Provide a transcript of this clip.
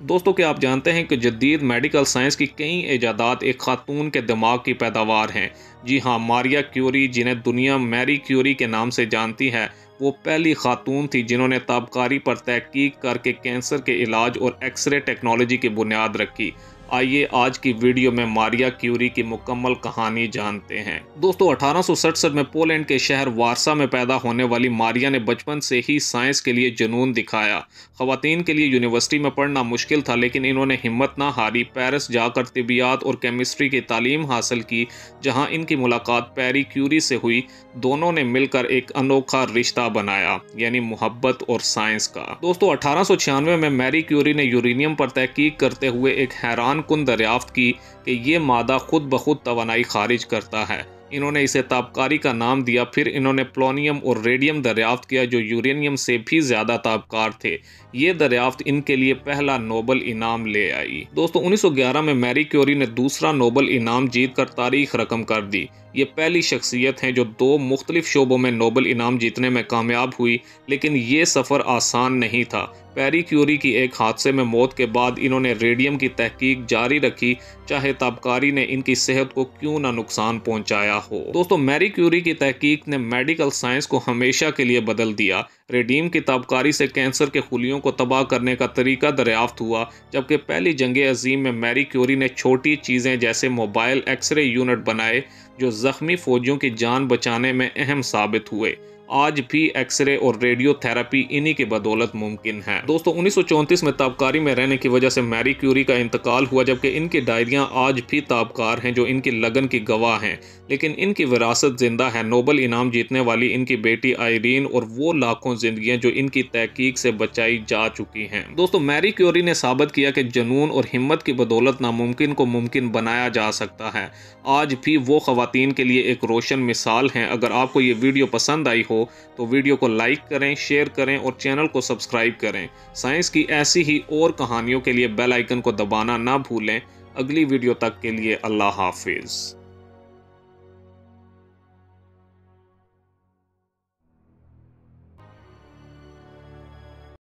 दोस्तों, क्या आप जानते हैं कि जदीद मेडिकल साइंस की कई इजादात एक खातून के दिमाग की पैदावार हैं। जी हाँ, मारिया क्यूरी, जिन्हें दुनिया मैरी क्यूरी के नाम से जानती है, वो पहली खातून थी जिन्होंने ताबकारी पर तहकीक करके कैंसर के इलाज और एक्सरे टेक्नोलॉजी की बुनियाद रखी। आइए आज की वीडियो में मारिया क्यूरी की मुकम्मल कहानी जानते हैं। दोस्तों, 1867 में पोलैंड के शहर वारसा में पैदा होने वाली मारिया ने बचपन से ही साइंस के लिए जुनून दिखाया। खवातीन के लिए यूनिवर्सिटी में पढ़ना मुश्किल था, लेकिन इन्होंने हिम्मत ना हारी, पेरिस जाकर तिबियात और केमिस्ट्री की तालीम हासिल की, जहां इनकी मुलाकात पैरी क्यूरी से हुई। दोनों ने मिलकर एक अनोखा रिश्ता बनाया, यानी मोहब्बत और साइंस का। दोस्तों, 1896 में मैरी क्यूरी ने यूरेनियम पर तहकीक करते हुए एक हैरान कुन दरियाफ्त की कि ये मादा खुद ब खुद तवानाई खारिज करता है। इन्होंने इसे ताबकारी का नाम दिया। फिर इन्होंने प्लोनियम और रेडियम दरियाफ्त किया, जो यूरेनियम से भी ज़्यादा ताबकार थे। ये दरियाफ्त इनके लिए पहला नोबल इनाम ले आई। दोस्तों, 1911 में मैरी क्यूरी ने दूसरा नोबल इनाम जीतकर तारीख रकम कर दी। ये पहली शख्सियत हैं जो दो मुख्तलिफ शोबों में नोबल इनाम जीतने में कामयाब हुई, लेकिन ये सफ़र आसान नहीं था। पैरी क्यूरी की एक हादसे में मौत के बाद इन्होंने रेडियम की तहकीक जारी रखी, चाहे ताबकारी ने इनकी सेहत को क्यों ना नुकसान पहुंचाया हो। दोस्तों, मैरी क्यूरी की तहकीक ने मेडिकल साइंस को हमेशा के लिए बदल दिया। रेडियम की ताबकारी से कैंसर के खुलियों को तबाह करने का तरीका दरियाफ्त हुआ, जबकि पहली जंग अजीम में मैरी क्यूरी ने छोटी चीज़ें जैसे मोबाइल एक्सरे यूनिट बनाए, जो ज़ख्मी फौजियों की जान बचाने में अहम साबित हुए। आज भी एक्सरे और रेडियोथेरेपी इन्हीं की बदौलत मुमकिन है। दोस्तों, 1934 में ताबकारी में रहने की वजह से मैरी क्यूरी का इंतकाल हुआ, जबकि इनकी डायरियां आज भी ताबकार हैं जो इनकी लगन की गवाह हैं। लेकिन इनकी विरासत जिंदा है। नोबल इनाम जीतने वाली इनकी बेटी आयरीन और वो लाखों जिंदगियां जो इनकी तहकीक से बचाई जा चुकी हैं। दोस्तों, मैरी क्यूरी ने साबित किया कि जुनून और हिम्मत की बदौलत नामुमकिन को मुमकिन बनाया जा सकता है। आज भी वो खवातीन के लिए एक रोशन मिसाल हैं। अगर आपको ये वीडियो पसंद आई हो तो वीडियो को लाइक करें, शेयर करें और चैनल को सब्सक्राइब करें। साइंस की ऐसी ही और कहानियों के लिए बेल आइकन को दबाना ना भूलें। अगली वीडियो तक के लिए अल्लाह हाफिज।